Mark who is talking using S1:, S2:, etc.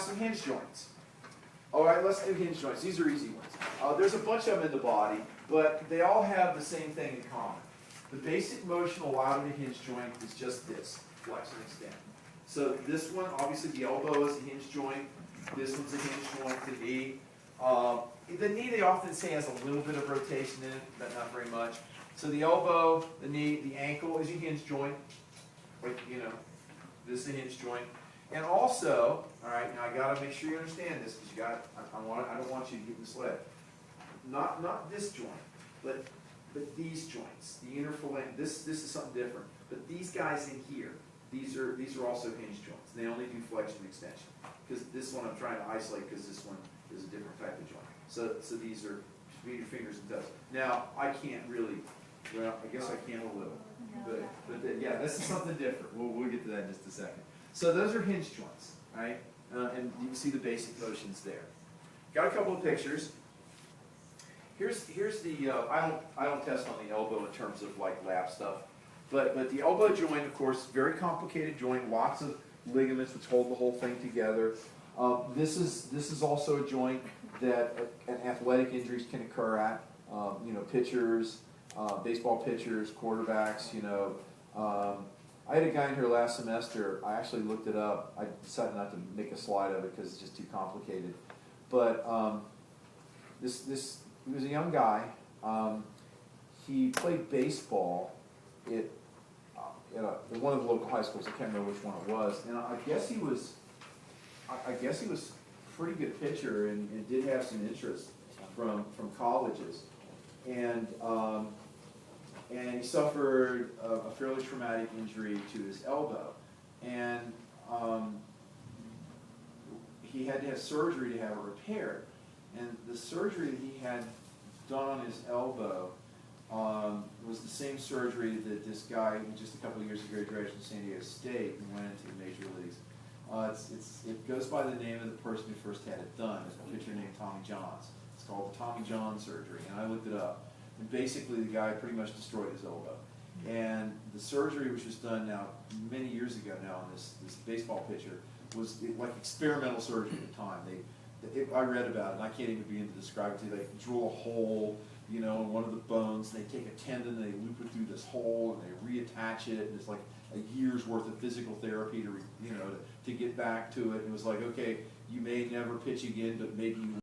S1: some hinge joints. All right, let's do hinge joints. These are easy ones. There's a bunch of them in the body, but they all have the same thing in common. The basic motion allowed in a hinge joint is just this, flex and extend. So this one, obviously the elbow is a hinge joint. This one's a hinge joint, the knee. The knee, they often say, has a little bit of rotation in it, but not very much. So the elbow, the knee, the ankle is a hinge joint. Like, this is a hinge joint. And also, all right, now I got to make sure you understand this, because I don't want you to get misled. Not this joint, but these joints, the interphalangeal. This is something different. But these guys in here, these are also hinge joints. They only do flexion and extension. Because this one I'm trying to isolate, because this one is a different type of joint. So these are between your fingers and toes. Now I can't really. Well, I guess I can a little. But yeah, this is something different. We'll get to that in just a second. So those are hinge joints, right? And you can see the basic motions there. Got a couple of pictures. Here's the I don't test on the elbow in terms of like lab stuff, but the elbow joint, of course, very complicated joint, lots of ligaments which hold the whole thing together. This is also a joint that athletic injuries can occur at. Pitchers, baseball pitchers, quarterbacks. I had a guy in here last semester. I actually looked it up. I decided not to make a slide of it because it's just too complicated. But he was a young guy. He played baseball at one of the local high schools. I can't remember which one it was. And I guess he was a pretty good pitcher and did have some interest from colleges. And he suffered a fairly traumatic injury to his elbow. And he had to have surgery to have it repaired. And the surgery that he had done on his elbow was the same surgery that this guy, just a couple of years ago, graduated from San Diego State and went into the major leagues. It goes by the name of the person who first had it done. It's a pitcher named Tommy Johns. It's called the Tommy Johns surgery, and I looked it up. And basically, the guy pretty much destroyed his elbow. And the surgery, which was done now many years ago now on this baseball pitcher, was like experimental surgery at the time. I read about it, and I can't even begin to describe it to you. They drill a hole, in one of the bones, and they take a tendon, and they loop it through this hole, and they reattach it, and it's like a year's worth of physical therapy to get back to it. And it was like, okay, you may never pitch again, but maybe you